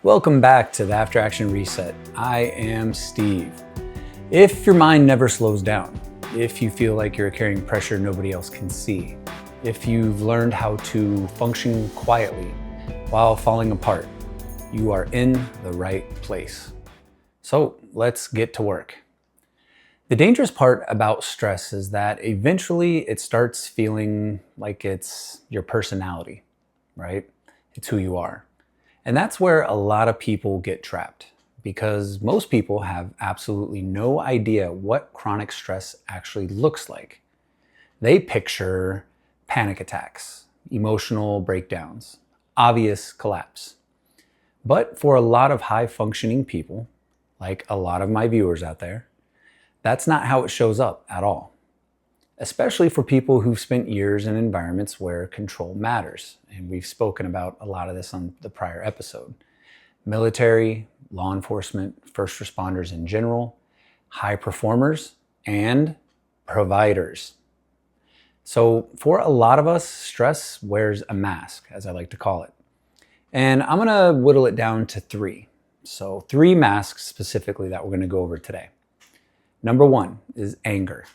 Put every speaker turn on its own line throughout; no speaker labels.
Welcome back to the After Action Reset. I am Steve. If your mind never slows down, if you feel like you're carrying pressure nobody else can see, if you've learned how to function quietly while falling apart, you are in the right place. So let's get to work. The dangerous part about stress is that eventually it starts feeling like it's your personality, right? It's who you are. And that's where a lot of people get trapped because most people have absolutely no idea what chronic stress actually looks like. They picture panic attacks, emotional breakdowns, obvious collapse. But for a lot of high functioning people, like a lot of my viewers out there, that's not how it shows up at all. Especially for people who've spent years in environments where control matters. And we've spoken about a lot of this on the prior episode. Military, law enforcement, first responders in general, high performers, and providers. So for a lot of us, stress wears a mask, as I like to call it. And I'm gonna whittle it down to three. So 3 masks specifically that we're gonna go over today. Number 1 is anger.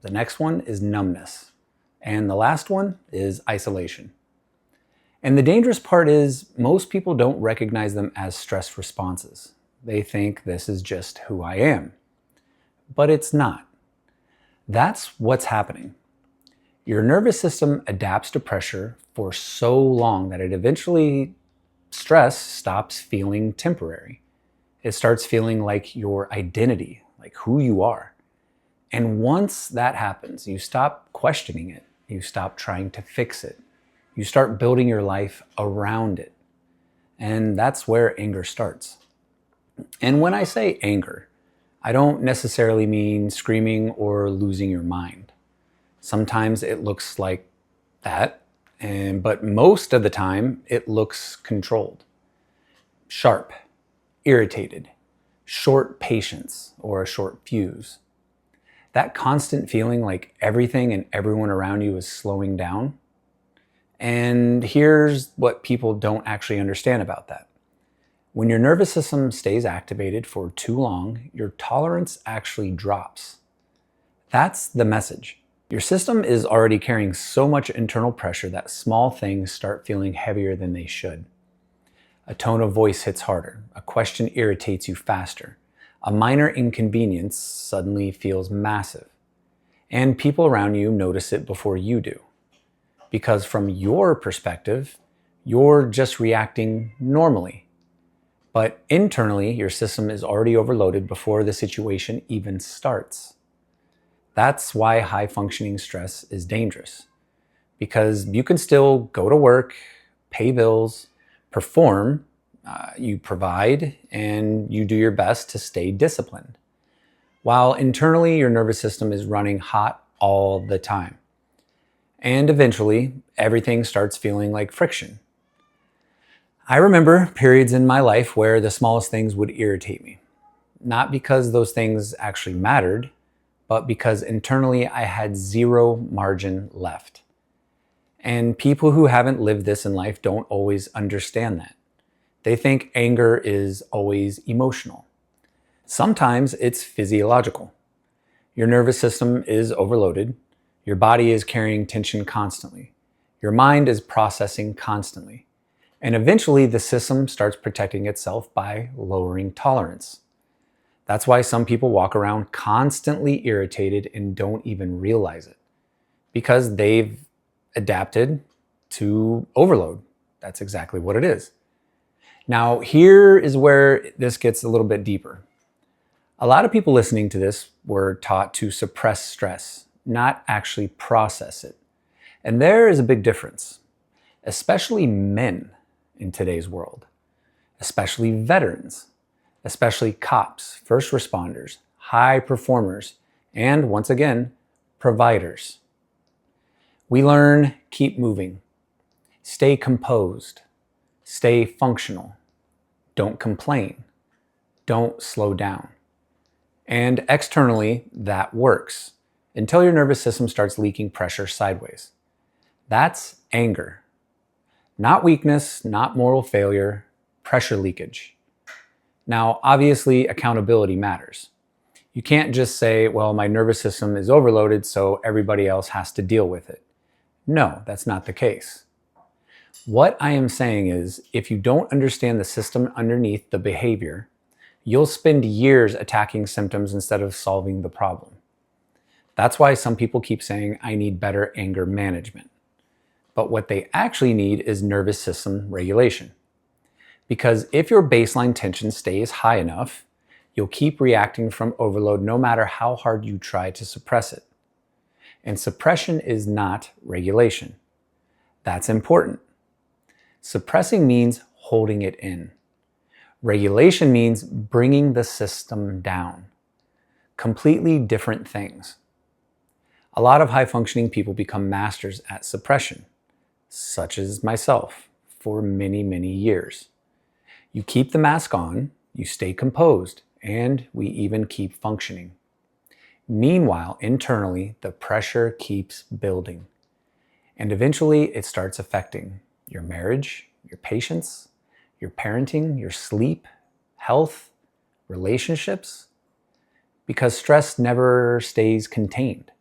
The next one is numbness. And the last one is isolation. And the dangerous part is most people don't recognize them as stress responses. They think this is just who I am. But it's not. That's what's happening. Your nervous system adapts to pressure for so long that it eventually, stress stops feeling temporary. It starts feeling like your identity, like who you are. And once that happens, you stop questioning it. You stop trying to fix it. You start building your life around it. And that's where anger starts. And when I say anger, I don't necessarily mean screaming or losing your mind. Sometimes it looks like that, but most of the time it looks controlled. Sharp, irritated, short patience, or a short fuse. That constant feeling like everything and everyone around you is slowing down. And here's what people don't actually understand about that. When your nervous system stays activated for too long, your tolerance actually drops. That's the message. Your system is already carrying so much internal pressure that small things start feeling heavier than they should. A tone of voice hits harder. A question irritates you faster. A minor inconvenience suddenly feels massive. And people around you notice it before you do. Because from your perspective, you're just reacting normally. But internally, your system is already overloaded before the situation even starts. That's why high functioning stress is dangerous. Because you can still go to work, pay bills, perform, you provide, and you do your best to stay disciplined. While internally, your nervous system is running hot all the time. And eventually, everything starts feeling like friction. I remember periods in my life where the smallest things would irritate me. Not because those things actually mattered, but because internally I had zero margin left. And people who haven't lived this in life don't always understand that. They think anger is always emotional. Sometimes it's physiological. Your nervous system is overloaded. Your body is carrying tension constantly. Your mind is processing constantly. And eventually the system starts protecting itself by lowering tolerance. That's why some people walk around constantly irritated and don't even realize it. Because they've adapted to overload. That's exactly what it is. Now, here is where this gets a little bit deeper. A lot of people listening to this were taught to suppress stress, not actually process it. And there is a big difference, especially men in today's world, especially veterans, especially cops, first responders, high performers, and once again, providers. We learn, keep moving, stay composed, stay functional, don't complain, don't slow down. And externally, that works until your nervous system starts leaking pressure sideways. That's anger. Not weakness, not moral failure, pressure leakage. Now, obviously, accountability matters. You can't just say, well, my nervous system is overloaded, so everybody else has to deal with it. No, that's not the case. What I am saying is, if you don't understand the system underneath the behavior, you'll spend years attacking symptoms instead of solving the problem. That's why some people keep saying, I need better anger management. But what they actually need is nervous system regulation. Because if your baseline tension stays high enough, you'll keep reacting from overload no matter how hard you try to suppress it. And suppression is not regulation. That's important. Suppressing means holding it in. Regulation means bringing the system down. Completely different things. A lot of high-functioning people become masters at suppression, such as myself, for many, many years. You keep the mask on, you stay composed, and we even keep functioning. Meanwhile, internally, the pressure keeps building. And eventually, it starts affecting your marriage, your patience, your parenting, your sleep, health, relationships. Because stress never stays contained.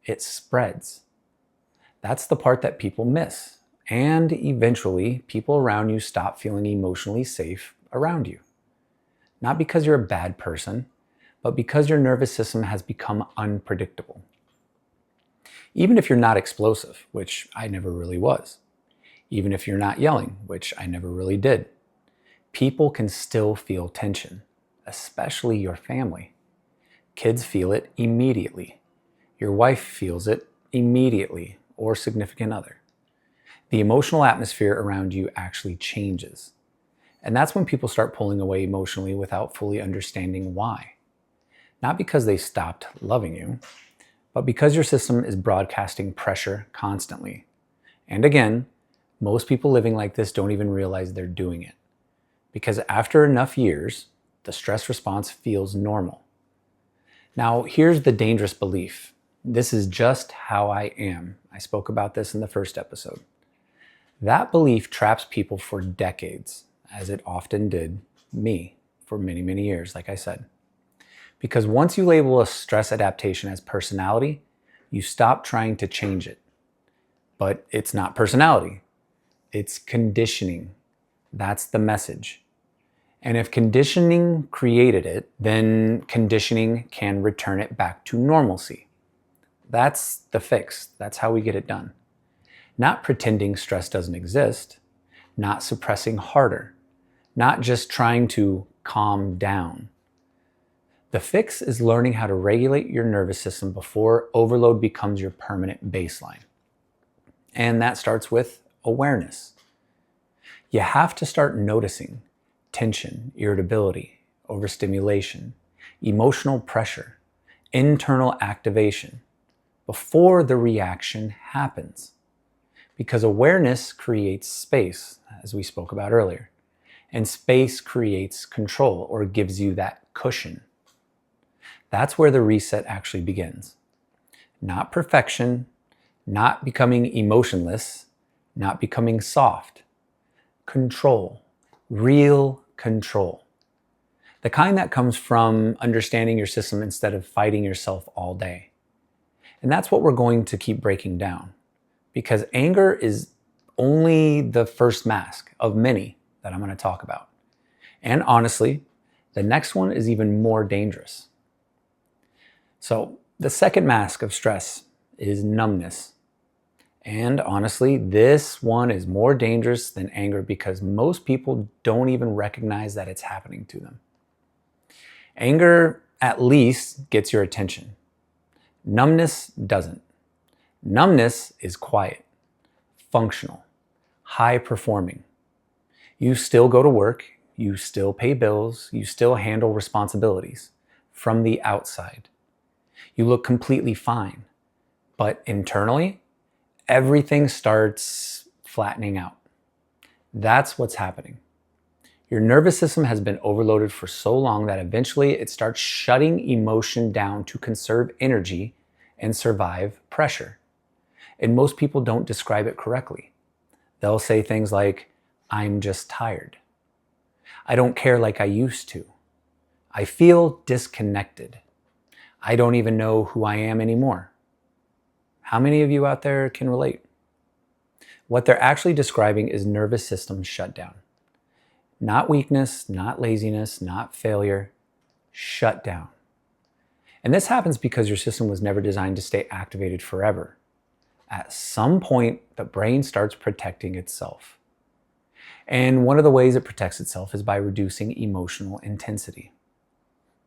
It spreads. That's the part that people miss. And eventually, people around you stop feeling emotionally safe around you. Not because you're a bad person, but because your nervous system has become unpredictable. Even if you're not explosive, which I never really was. Even if you're not yelling, which I never really did. People can still feel tension, especially your family. Kids feel it immediately. Your wife feels it immediately, or significant other. The emotional atmosphere around you actually changes. And that's when people start pulling away emotionally without fully understanding why. Not because they stopped loving you, but because your system is broadcasting pressure constantly. And again, most people living like this don't even realize they're doing it. Because after enough years, the stress response feels normal. Now, here's the dangerous belief. This is just how I am. I spoke about this in the first episode. That belief traps people for decades, as it often did me for many, many years, like I said. Because once you label a stress adaptation as personality, you stop trying to change it. But it's not personality. It's conditioning. That's the message. And if conditioning created it, then conditioning can return it back to normalcy. That's the fix. That's how we get it done. Not pretending stress doesn't exist, not suppressing harder, not just trying to calm down. The fix is learning how to regulate your nervous system before overload becomes your permanent baseline. And that starts with awareness. You have to start noticing tension, irritability, overstimulation, emotional pressure, internal activation before the reaction happens. Because awareness creates space, as we spoke about earlier. And space creates control or gives you that cushion. That's where the reset actually begins. Not perfection, not becoming emotionless, not becoming soft. Control, real control. The kind that comes from understanding your system instead of fighting yourself all day. And that's what we're going to keep breaking down. Because anger is only the first mask of many that I'm going to talk about. And honestly, the next one is even more dangerous. So the second mask of stress is numbness. And honestly, this one is more dangerous than anger because most people don't even recognize that it's happening to them. Anger at least gets your attention. Numbness doesn't. Numbness is quiet, functional, high performing. You still go to work, you still pay bills, you still handle responsibilities from the outside. You look completely fine, but internally, everything starts flattening out. That's what's happening. Your nervous system has been overloaded for so long that eventually it starts shutting emotion down to conserve energy and survive pressure. And most people don't describe it correctly. They'll say things like, I'm just tired. I don't care like I used to. I feel disconnected. I don't even know who I am anymore. How many of you out there can relate? What they're actually describing is nervous system shutdown. Not weakness, not laziness, not failure, shutdown. And this happens because your system was never designed to stay activated forever. At some point, the brain starts protecting itself. And one of the ways it protects itself is by reducing emotional intensity.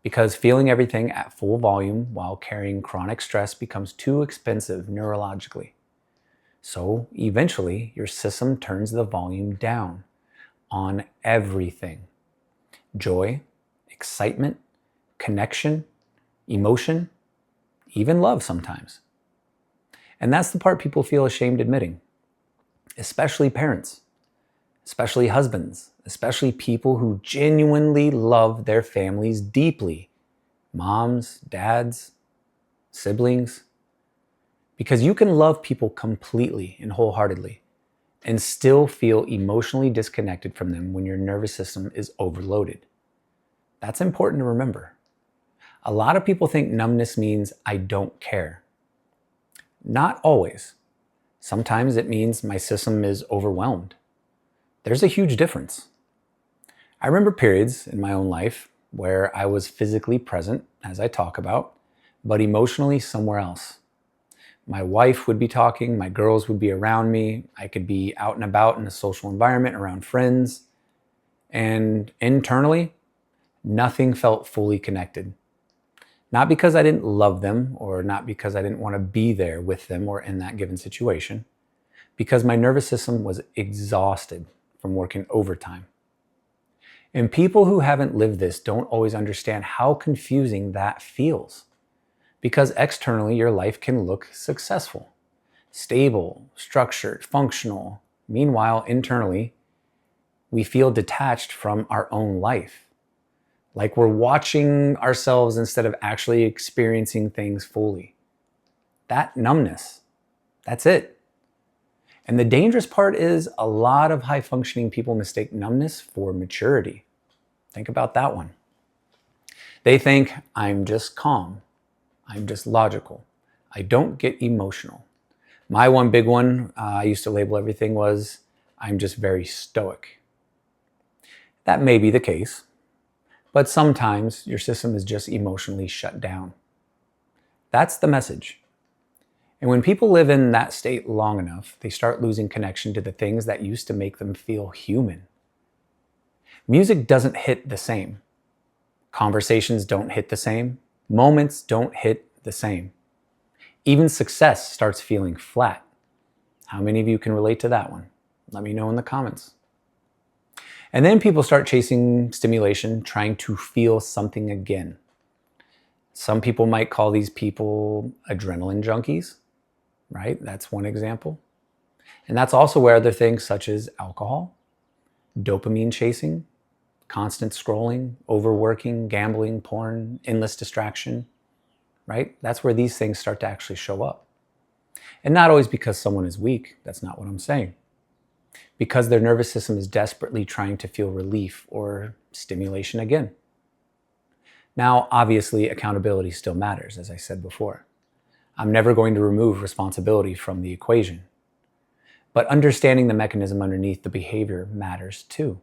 Because feeling everything at full volume while carrying chronic stress becomes too expensive neurologically. So eventually, your system turns the volume down on everything. Joy, excitement, connection, emotion, even love sometimes. And that's the part people feel ashamed admitting, especially parents, especially husbands, especially people who genuinely love their families deeply, moms, dads, siblings. Because you can love people completely and wholeheartedly and still feel emotionally disconnected from them when your nervous system is overloaded. That's important to remember. A lot of people think numbness means I don't care. Not always. Sometimes it means my system is overwhelmed. There's a huge difference. I remember periods in my own life where I was physically present, as I talk about, but emotionally somewhere else. My wife would be talking, my girls would be around me, I could be out and about in a social environment around friends, and internally, nothing felt fully connected. Not because I didn't love them or not because I didn't want to be there with them or in that given situation, because my nervous system was exhausted from working overtime. And people who haven't lived this don't always understand how confusing that feels. Because externally, your life can look successful, stable, structured, functional. Meanwhile, internally, we feel detached from our own life. Like we're watching ourselves instead of actually experiencing things fully. That numbness, that's it. And the dangerous part is a lot of high-functioning people mistake numbness for maturity. Think about that one. They think, I'm just calm. I'm just logical. I don't get emotional. My one big one I used to label everything was, I'm just very stoic. That may be the case, but sometimes your system is just emotionally shut down. That's the message. And when people live in that state long enough, they start losing connection to the things that used to make them feel human. Music doesn't hit the same. Conversations don't hit the same. Moments don't hit the same. Even success starts feeling flat. How many of you can relate to that one? Let me know in the comments. And then people start chasing stimulation, trying to feel something again. Some people might call these people adrenaline junkies, right? That's one example. And that's also where other things such as alcohol, dopamine chasing, constant scrolling, overworking, gambling, porn, endless distraction, right? That's where these things start to actually show up. And not always because someone is weak. That's not what I'm saying. Because their nervous system is desperately trying to feel relief or stimulation again. Now, obviously, accountability still matters, as I said before. I'm never going to remove responsibility from the equation. But understanding the mechanism underneath the behavior matters too.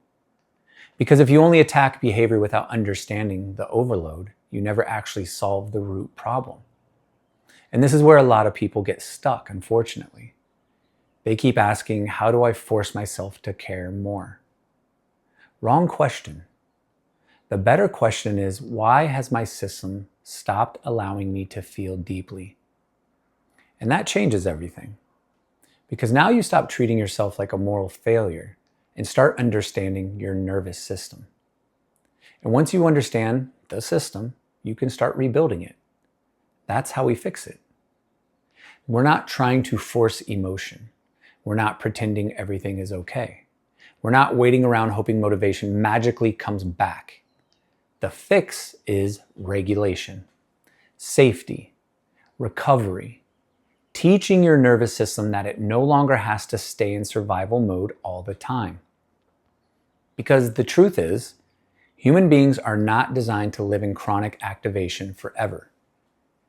Because if you only attack behavior without understanding the overload, you never actually solve the root problem. And this is where a lot of people get stuck, unfortunately. They keep asking, how do I force myself to care more? Wrong question. The better question is, why has my system stopped allowing me to feel deeply? And that changes everything. Because now you stop treating yourself like a moral failure and start understanding your nervous system. And once you understand the system, you can start rebuilding it. That's how we fix it. We're not trying to force emotion. We're not pretending everything is okay. We're not waiting around hoping motivation magically comes back. The fix is regulation, safety, recovery, teaching your nervous system that it no longer has to stay in survival mode all the time. Because the truth is, human beings are not designed to live in chronic activation forever.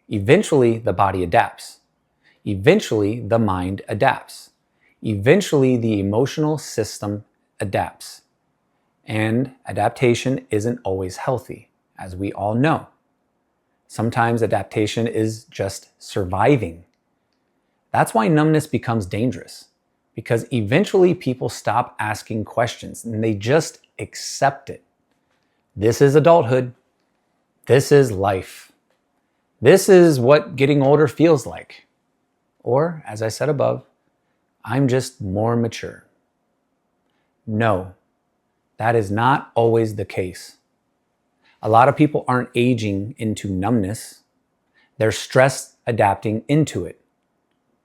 Eventually, the body adapts. Eventually, the mind adapts. Eventually, the emotional system adapts. And adaptation isn't always healthy, as we all know. Sometimes adaptation is just surviving. That's why numbness becomes dangerous, because eventually people stop asking questions and they just accept it. This is adulthood. This is life. This is what getting older feels like. Or, as I said above, I'm just more mature. No, that is not always the case. A lot of people aren't aging into numbness. They're stress adapting into it.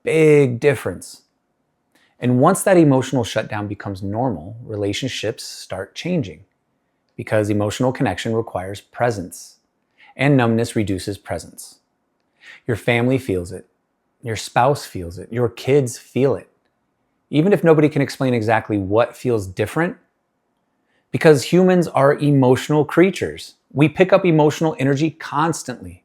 Big difference. And once that emotional shutdown becomes normal, relationships start changing because emotional connection requires presence, and numbness reduces presence. Your family feels it. Your spouse feels it. Your kids feel it. Even if nobody can explain exactly what feels different, because humans are emotional creatures. We pick up emotional energy constantly.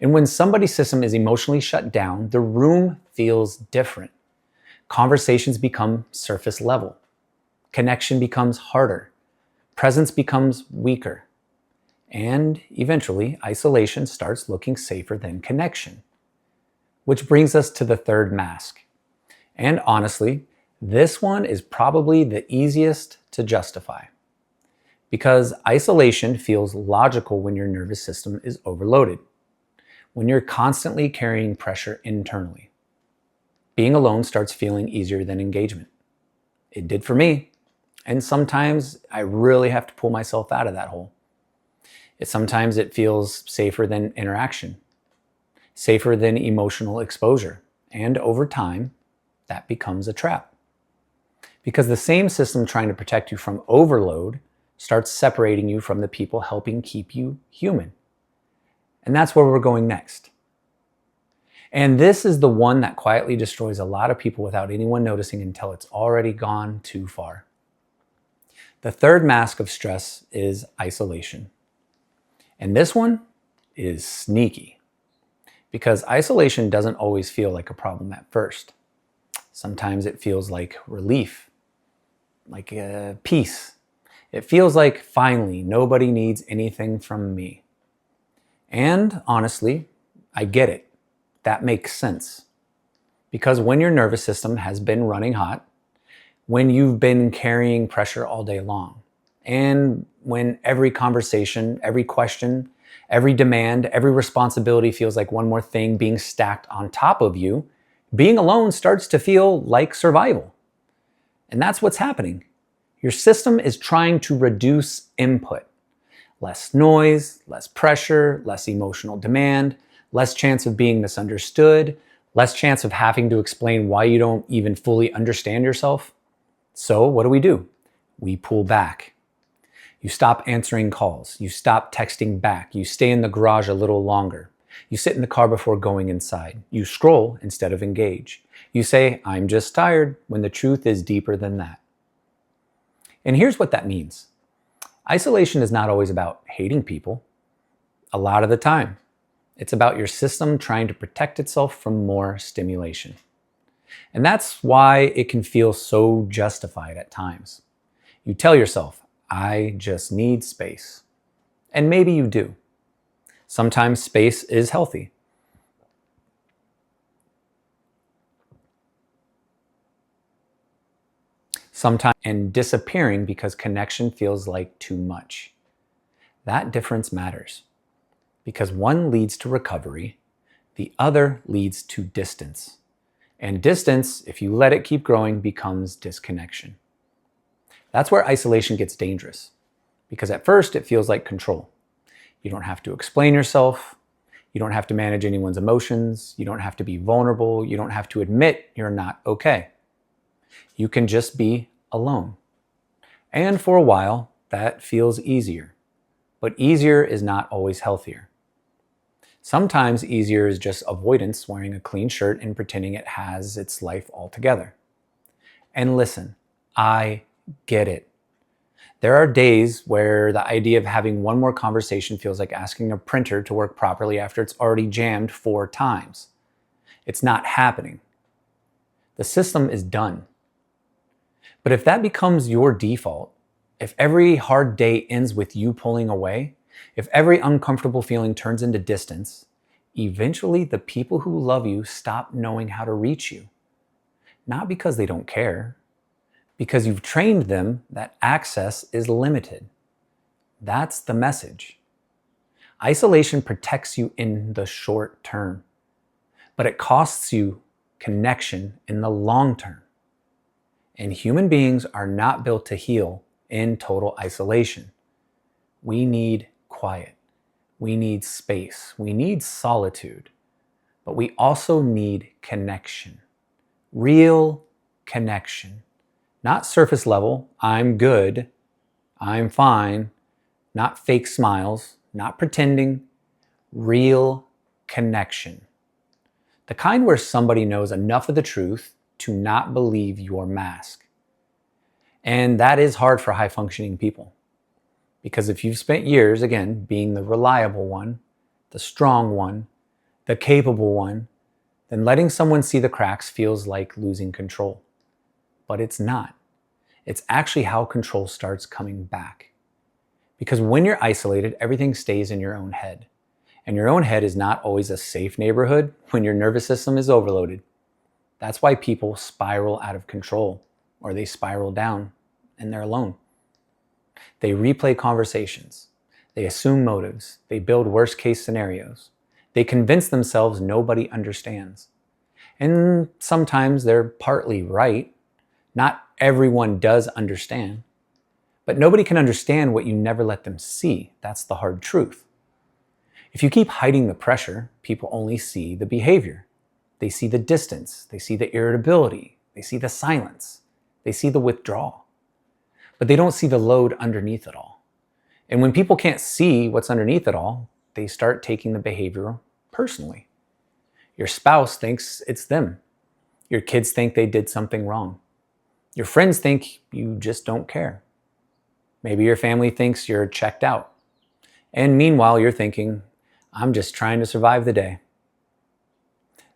And when somebody's system is emotionally shut down, the room feels different. Conversations become surface level. Connection becomes harder. Presence becomes weaker. And eventually, isolation starts looking safer than connection. Which brings us to the third mask. And honestly, this one is probably the easiest to justify. Because isolation feels logical when your nervous system is overloaded, when you're constantly carrying pressure internally. Being alone starts feeling easier than engagement. It did for me, and sometimes I really have to pull myself out of that hole. Sometimes it feels safer than interaction, safer than emotional exposure, and over time, that becomes a trap. Because the same system trying to protect you from overload starts separating you from the people helping keep you human. And that's where we're going next. And this is the one that quietly destroys a lot of people without anyone noticing until it's already gone too far. The third mask of stress is isolation. And this one is sneaky, because isolation doesn't always feel like a problem at first. Sometimes it feels like relief, like peace. It feels like finally nobody needs anything from me. And honestly, I get it. That makes sense. Because when your nervous system has been running hot, when you've been carrying pressure all day long, and when every conversation, every question, every demand, every responsibility feels like one more thing being stacked on top of you, being alone starts to feel like survival. And that's what's happening. Your system is trying to reduce input. Less noise, less pressure, less emotional demand, less chance of being misunderstood, less chance of having to explain why you don't even fully understand yourself. So what do? We pull back. You stop answering calls. You stop texting back. You stay in the garage a little longer. You sit in the car before going inside. You scroll instead of engage. You say, I'm just tired, when the truth is deeper than that. And here's what that means. Isolation is not always about hating people. A lot of the time, it's about your system trying to protect itself from more stimulation. And that's why it can feel so justified at times. You tell yourself, I just need space. And maybe you do. Sometimes space is healthy. Sometimes and disappearing because connection feels like too much. That difference matters because one leads to recovery, the other leads to distance. And distance, if you let it keep growing, becomes disconnection. That's where isolation gets dangerous because at first it feels like control. You don't have to explain yourself. You don't have to manage anyone's emotions. You don't have to be vulnerable. You don't have to admit you're not okay. You can just be alone. And for a while, that feels easier. But easier is not always healthier. Sometimes easier is just avoidance, wearing a clean shirt and pretending it has its life all together. And listen, I get it. There are days where the idea of having one more conversation feels like asking a printer to work properly after it's already jammed 4 times. It's not happening. The system is done. But if that becomes your default, if every hard day ends with you pulling away, if every uncomfortable feeling turns into distance, eventually the people who love you stop knowing how to reach you. Not because they don't care, because you've trained them that access is limited. That's the message. Isolation protects you in the short term, but it costs you connection in the long term. And human beings are not built to heal in total isolation. We need quiet. We need space. We need solitude. But we also need connection. Real connection. Not surface level, I'm good, I'm fine, not fake smiles, not pretending, real connection. The kind where somebody knows enough of the truth to not believe your mask. And that is hard for high functioning people. Because if you've spent years, again, being the reliable one, the strong one, the capable one, then letting someone see the cracks feels like losing control. But it's not. It's actually how control starts coming back. Because when you're isolated, everything stays in your own head. And your own head is not always a safe neighborhood when your nervous system is overloaded. That's why people spiral out of control, or they spiral down and they're alone. They replay conversations. They assume motives. They build worst case scenarios. They convince themselves nobody understands. And sometimes they're partly right. Not everyone does understand, but nobody can understand what you never let them see. That's the hard truth. If you keep hiding the pressure, people only see the behavior. They see the distance. They see the irritability. They see the silence. They see the withdrawal. But they don't see the load underneath it all. And when people can't see what's underneath it all, they start taking the behavior personally. Your spouse thinks it's them. Your kids think they did something wrong. Your friends think you just don't care. Maybe your family thinks you're checked out. And meanwhile, you're thinking, I'm just trying to survive the day.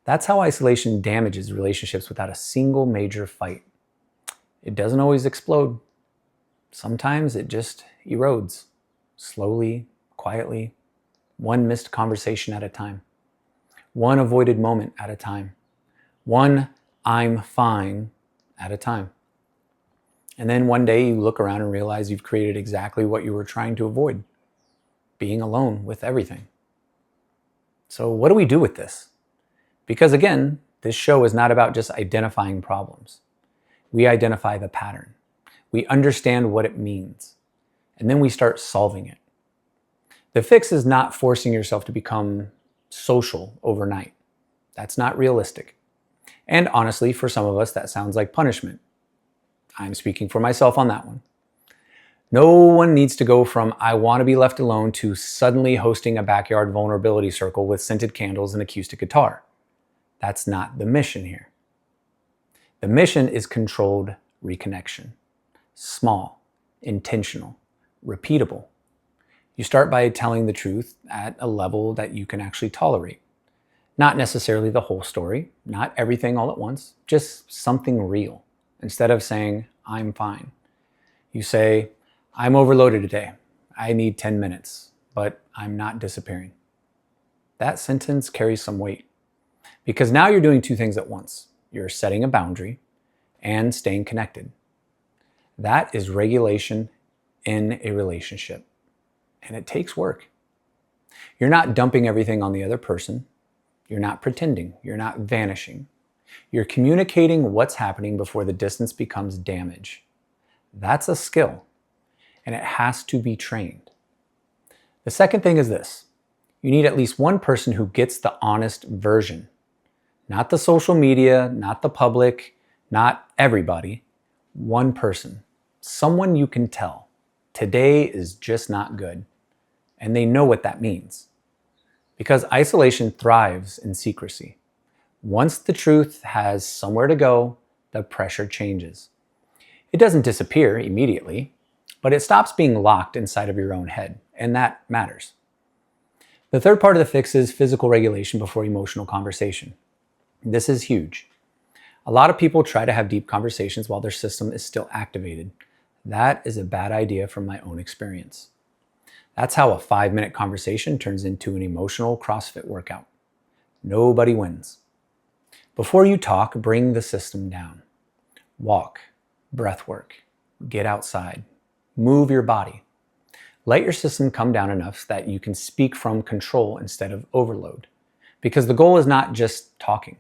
That's how isolation damages relationships without a single major fight. It doesn't always explode. Sometimes it just erodes, slowly, quietly, one missed conversation at a time, one avoided moment at a time, one I'm fine at a time. And then one day you look around and realize you've created exactly what you were trying to avoid, being alone with everything. So what do we do with this? Because again, this show is not about just identifying problems. We identify the pattern. We understand what it means. And then we start solving it. The fix is not forcing yourself to become social overnight. That's not realistic. And honestly, for some of us, that sounds like punishment. I'm speaking for myself on that one. No one needs to go from I want to be left alone to suddenly hosting a backyard vulnerability circle with scented candles and acoustic guitar. That's not the mission here. The mission is controlled reconnection. Small, intentional, repeatable. You start by telling the truth at a level that you can actually tolerate. Not necessarily the whole story, not everything all at once, just something real. Instead of saying, I'm fine, you say, I'm overloaded today. I need 10 minutes, but I'm not disappearing. That sentence carries some weight because now you're doing 2 things at once. You're setting a boundary and staying connected. That is regulation in a relationship, and it takes work. You're not dumping everything on the other person. You're not pretending. You're not vanishing. You're communicating what's happening before the distance becomes damage. That's a skill, and it has to be trained. The second thing is this. You need at least one person who gets the honest version. Not the social media, not the public, not everybody. One person. Someone you can tell. Today is just not good. And they know what that means. Because isolation thrives in secrecy. Once the truth has somewhere to go, the pressure changes. It doesn't disappear immediately, but it stops being locked inside of your own head, and that matters. The third part of the fix is physical regulation before emotional conversation. This is huge. A lot of people try to have deep conversations while their system is still activated. That is a bad idea from my own experience. That's how a 5-minute conversation turns into an emotional CrossFit workout. Nobody wins. Before you talk, bring the system down. Walk, breath work, get outside, move your body. Let your system come down enough that you can speak from control instead of overload. Because the goal is not just talking.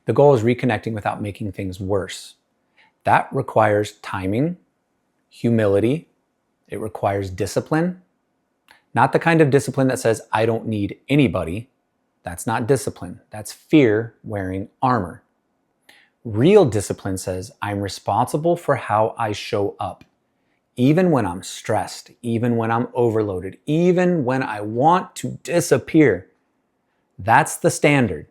The goal is reconnecting without making things worse. That requires timing, humility. It requires discipline. Not the kind of discipline that says, I don't need anybody. That's not discipline. That's fear wearing armor. Real discipline says, I'm responsible for how I show up. Even when I'm stressed, even when I'm overloaded, even when I want to disappear. That's the standard.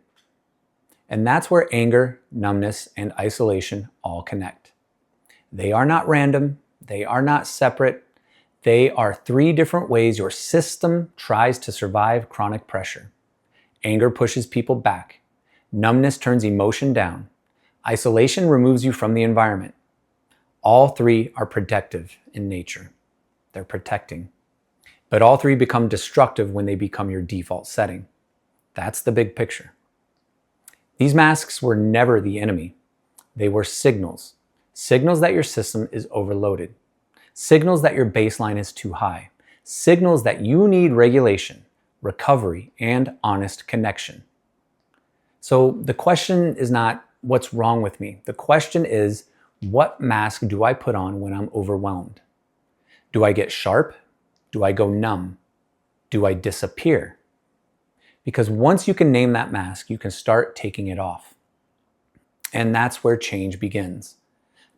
And that's where anger, numbness, and isolation all connect. They are not random. They are not separate. They are 3 different ways your system tries to survive chronic pressure. Anger pushes people back. Numbness turns emotion down. Isolation removes you from the environment. All 3 are protective in nature. They're protecting. But all 3 become destructive when they become your default setting. That's the big picture. These masks were never the enemy. They were signals. Signals that your system is overloaded. Signals that your baseline is too high. Signals that you need regulation, recovery, and honest connection. So the question is not, what's wrong with me? The question is, what mask do I put on when I'm overwhelmed? Do I get sharp? Do I go numb? Do I disappear? Because once you can name that mask, you can start taking it off. And that's where change begins.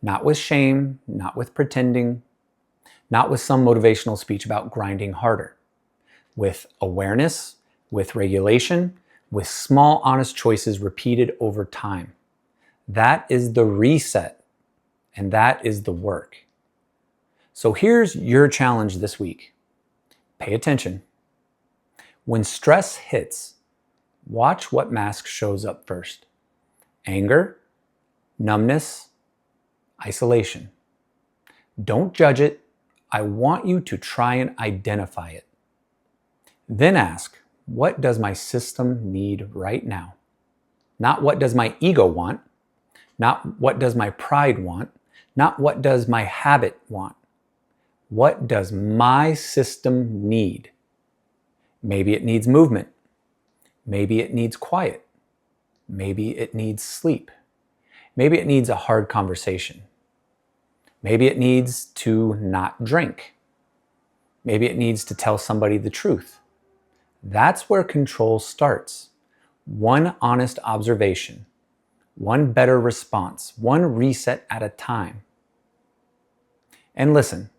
Not with shame, not with pretending, not with some motivational speech about grinding harder. With awareness, with regulation, with small, honest choices repeated over time. That is the reset, and that is the work. So here's your challenge this week. Pay attention. When stress hits, watch what mask shows up first. Anger, numbness, isolation. Don't judge it. I want you to try and identify it. Then ask, what does my system need right now? Not what does my ego want, not what does my pride want, not what does my habit want. What does my system need? Maybe it needs movement. Maybe it needs quiet. Maybe it needs sleep. Maybe it needs a hard conversation. Maybe it needs to not drink. Maybe it needs to tell somebody the truth. That's where control starts. One honest observation, one better response, one reset at a time. And listen,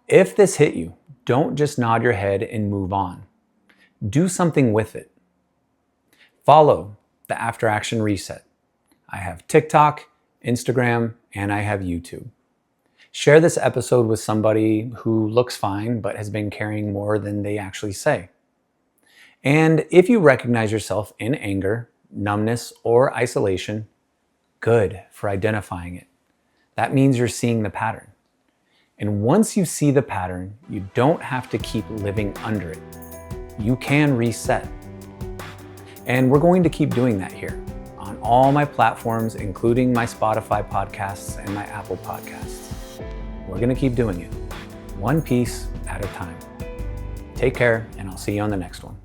if this hit you, don't just nod your head and move on. Do something with it. Follow the After Action Reset. I have TikTok, Instagram, and I have YouTube. Share this episode with somebody who looks fine but has been carrying more than they actually say. And if you recognize yourself in anger, numbness, or isolation, good for identifying it. That means you're seeing the pattern. And once you see the pattern, you don't have to keep living under it. You can reset. And we're going to keep doing that here on all my platforms, including my Spotify podcasts and my Apple podcasts. We're going to keep doing it, one piece at a time. Take care, and I'll see you on the next one.